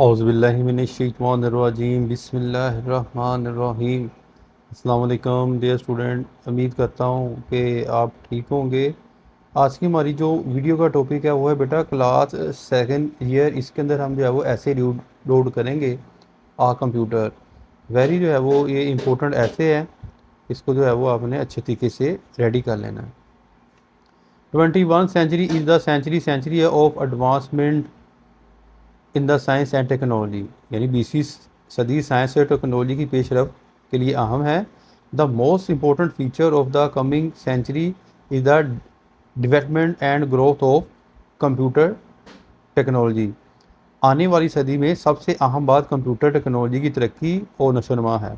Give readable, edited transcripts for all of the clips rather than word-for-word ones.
औज़ुबिल्लाहिमिनश्शैतानिर्रजीम बिस्मिल्लाहिर्रहमानिर्रहीम। अस्सलाम वालेकुम डियर स्टूडेंट, उम्मीद करता हूँ कि आप ठीक होंगे। आज की हमारी जो वीडियो का टॉपिक है वो है बेटा क्लास सेकंड ईयर। इसके अंदर हम जो है वो ऐसे लोड करेंगे आ कंप्यूटर। वेरी जो है वो ये इम्पोर्टेंट ऐसे है, इसको जो है वो आपने अच्छे तरीके से रेडी कर लेना है। 21 century is the century of advancement in the science and technology, यानी 20वीं सदी साइंस और टेक्नोलॉजी की पेशरफ के लिए अहम है। The most important feature of the coming century is the development and growth of computer technology. आने वाली सदी में सबसे अहम बात कंप्यूटर टेक्नोलॉजी की तरक्की और नशोनुमा है।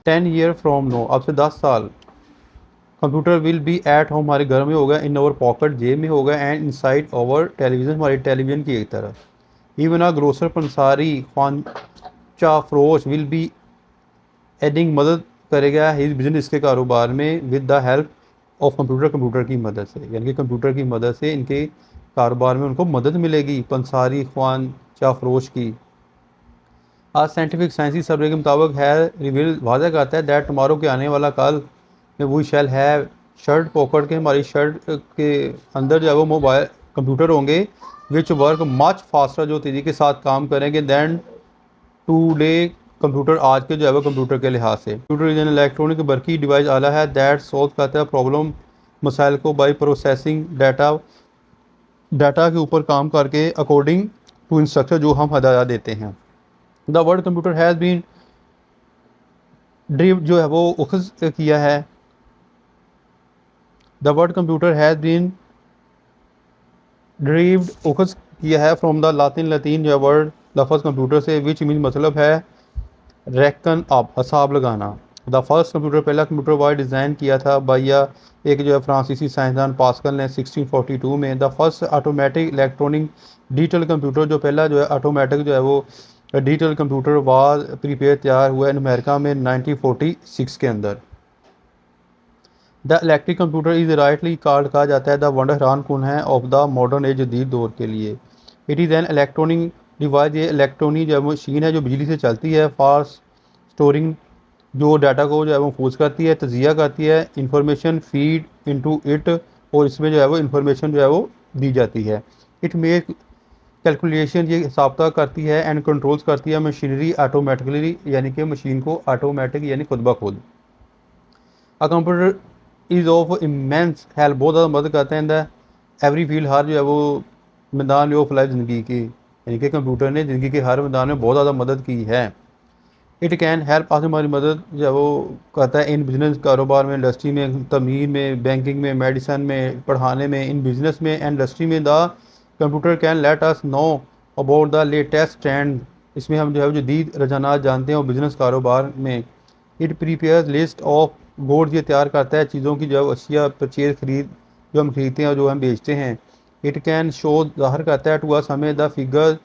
10 ईयर फ्रॉम नो, अब से 10 साल, computer will be at home, हमारे घर में होगा, इन आवर पॉकेट, जेब में होगा, एंड इनसाइड आवर टेलीविज़न, हमारे टेलीविज़न की एक तरफ। इवन आ ग्रोसर पंसारी ख्वांचा फरोश विल बी एडिंग, मदद करेगा हिज बिजनेस के कारोबार में with the help of computer की मदद से, यानी कि कंप्यूटर की मदद से इनके कारोबार में उनको मदद मिलेगी पंसारी ख्वांचा फरोश की। आज साइंटिफिक साइंसी सर्वे के मुताबिक है रिवील वादा करता है दैट टुमारो के आने वाला कल में we shall have shirt pocket के, हमारी शर्ट के अंदर जो है वो मोबाइल कंप्यूटर होंगे विच वर्क मच फास्टर, जो तेज़ी के साथ काम करेंगे दैन टूडे कंप्यूटर, आज के जो है वो कंप्यूटर के लिहाज से। कंप्यूटर इज एन इलेक्ट्रॉनिक बरकी डिवाइस आला है दैट सॉल्व करता है प्रॉब्लम, मसाइल को, बाई प्रोसेसिंग डाटा के ऊपर काम करके अकॉर्डिंग टू इंस्ट्रक्शन जो हम हदायत देते हैं। The word computer has been derive, जो है वो उखज किया है। The word computer has been derived, उखज किया है फ्रॉम द लतीन जो है वर्ड लफज कंप्यूटर से, विच मीन मतलब है रेकन अप, हिसाब लगाना। द फर्स्ट कंप्यूटर, पहला कंप्यूटर वाइड डिज़ाइन किया था बाया एक जो है फ्रांसीसी साइंसदान पास्कल ने 1642 में। The first automatic electronic digital computer, जो पहला जो है ऑटोमेटिक जो है वो डिजिटल कंप्यूटर वाज प्रीपेयर तैयार हुआ इन अमेरिका में 1946 के अंदर। The electric computer is rightly called, कहा जाता है द वंडर हैरान कौन है ऑफ द मॉडर्न एज, जदीद दौर के लिए। It is an electronic device, ये इलेक्ट्रॉनिक जो है मशीन है जो बिजली से चलती है। फास्ट स्टोरिंग, जो डाटा को जो है वो महफूज करती है, तजिया करती है, इंफॉर्मेशन फीड इनटू इट, और इसमें जो है वो इंफॉर्मेशन जो है वो दी जाती है। इट मेक कैलकुलेशन, ये हिसाबता करती है, एंड कंट्रोल्स करती है मशीनरी ऑटोमेटिकली, यानी कि मशीन को ऑटोमेटिक यानी खुद ब खुद। अ computer is of immense help, बहुत ज़्यादा मदद करते हैं द एवरी फील्ड, हर जो है वो मैदान में ऑफ लाइफ ज़िंदगी की, यानी कि कंप्यूटर ने ज़िंदगी के हर मैदान में बहुत ज़्यादा मदद की है। इट कैन हेल्प, आज हमारी मदद जो है वो करता है इन बिजनेस, कारोबार में, इंडस्ट्री में, तमीर में, बैंकिंग में, मेडिसन में, पढ़ाने में, इन बिजनेस में, इंडस्ट्री में। The computer can let us know about the latest trend, इसमें हम जो है जदीद रुझानात जानते हैं और बिजनेस कारोबार में। It prepare list of goods, ये तैयार करता है चीज़ों की जो अशिया परचेज खरीद, जो हम खरीदते हैं और जो हम बेचते हैं। इट कैन शो, ज़ाहिर करता है टू अस हमें द फिगर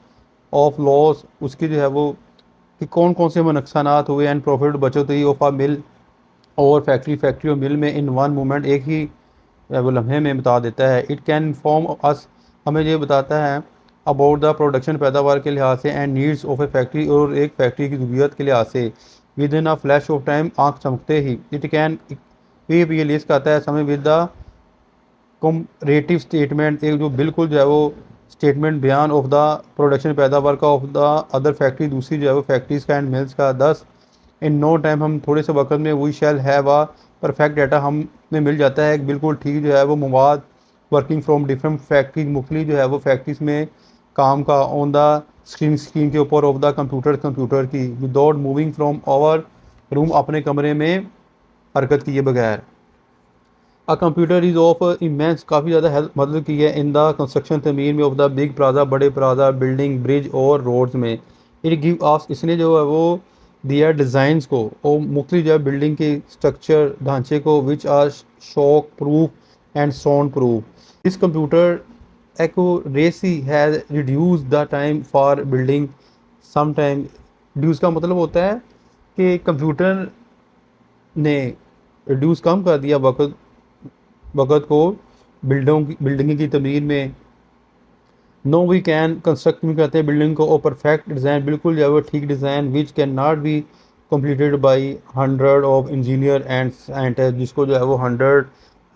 ऑफ लॉस, उसकी जो है वो कि कौन कौन से नुकसानात हुए, एंड प्रॉफिट बचत हुई ऑफ आ मिल और फैक्ट्री और मिल में इन वन मोमेंट, एक ही वो लम्हे में बता देता है। इट कैन इन्फॉर्म अस, हमें ये बताता है अबाउट द प्रोडक्शन, पैदावार के लिहाज से, and needs of A factory, और एक फैक्ट्री की ज़रूरियत के लिहाज से, with in a flash of time, आँख चमकते ही। इट कैन ये लिस्ट करता है समय विद द कॉम्परेटिव स्टेटमेंट, एक जो बिल्कुल जो है वो स्टेटमेंट बयान ऑफ द प्रोडक्शन, पैदावार का, ऑफ द अदर फैक्ट्री, दूसरी जो है वो फैक्ट्रीज का एंड मिल्स का। 10 इन नो टाइम, हम थोड़े से वक्त में, we shall have a perfect data, हमें मिल जाता है बिल्कुल ठीक जो है वो मवाद, वर्किंग फ्रॉम डिफरेंट फैक्ट्रीज, मुख्तलिफ जो है वो फैक्ट्रीज में काम का, ऑन द स्क्रीन के ऊपर ऑफ द कंप्यूटर की, without moving from our room, अपने कमरे में हरकत किए बगैर। A computer is of immense, काफ़ी ज़्यादा हेल्प मदद की है इन द कंस्ट्रक्शन, तमीर में, ऑफ द बिग प्लाजा, बड़े प्लाजा, बिल्डिंग, ब्रिज और रोड्स में। इट गिव आस, इसने जो है वो दिया डिज़ाइंस को और मुख्तलिफ जो है बिल्डिंग के स्ट्रक्चर, ढांचे को, which are shock proof and sound proof. This computer accuracy has reduce the time for building some time. Reduce का मतलब होता है कि कंप्यूटर ने रिड्यूस कम कर दिया वक्त को बिल्डिंग की तमीर में, नो वी कैन कंस्ट्रक्ट में कहते हैं बिल्डिंग को, और परफेक्ट डिज़ाइन बिल्कुल जो है वो ठीक design which can not be completed by 100 of engineer and scientist, जिसको जो है वो 100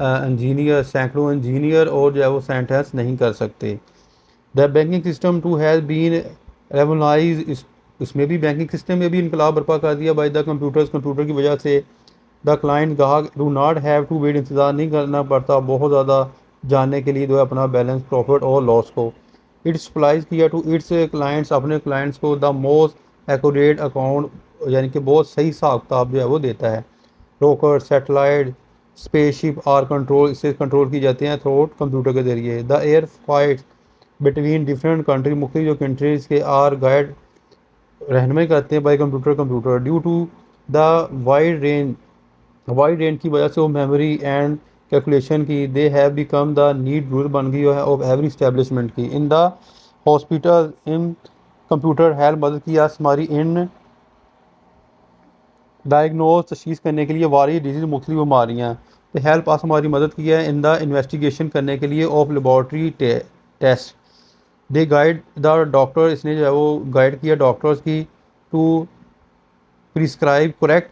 इंजीनियर, सैकड़ों इंजीनियर और जो है वो साइंटिस्ट नहीं कर सकते। The banking system too has been रेवोलाइज, इसमें भी बैंकिंग सिस्टम में भी इनकलाब बर्पा कर दिया बाई द कंप्यूटर्स, कंप्यूटर की वजह से। द क्लाइंट गाहक do not have to wait, इंतज़ार नहीं करना पड़ता बहुत ज़्यादा जानने के लिए जो है अपना बैलेंस, प्रॉफिट और लॉस को। इट सप्लाइज किया टू इट्स क्लाइंट्स, अपने क्लाइंट्स को द मोस्ट एक्यूरेट अकाउंट, यानी कि बहुत सही हिसाब किताब जो है वो देता है। Rocket, satellite, spaceship are control, इससे कंट्रोल की जाती हैं थ्रू कंप्यूटर के ज़रिए। The air fights between different country, मुख्तलिफ जो कंट्रीज़ के आर गाइड रहनुमाई करते हैं by computer due to the wide range की वजह से वो मेमोरी एंड कैलकुलेशन की, they have become the need, जरूरत बन गई है ऑफ एवरी स्टैब्लिशमेंट की। In the hospital in computer help मदद की आज हमारी इन डायग्नोज, तशखीस करने के लिए वारी डिजीज़, मुख्तलिफ बीमारियाँ। तो हेल्प आज हमारी मदद की है इन द इन्वेस्टिगेशन करने के लिए of laboratory test. They guide the doctor, इसने जो है वो गाइड किया डॉक्टर्स की टू प्रिस्क्राइब करेक्ट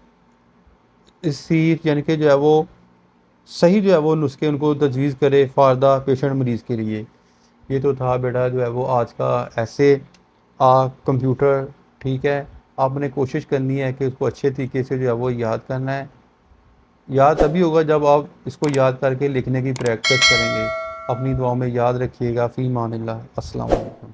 इसी, यानी कि जो है वो सही जो है वो नुस्खे उनको तजवीज़ करे फॉर द पेशेंट, मरीज़ के लिए। ये तो था बेटा जो है वो आज का ऐसे कंप्यूटर। ठीक है, आपने कोशिश करनी है कि उसको अच्छे तरीके से जो है वो याद करना है। याद तभी होगा जब आप इसको याद करके लिखने की प्रैक्टिस करेंगे। अपनी दुआ में याद रखिएगा। फ़ी मानिल्लाह। अस्सलाम वालेकुम।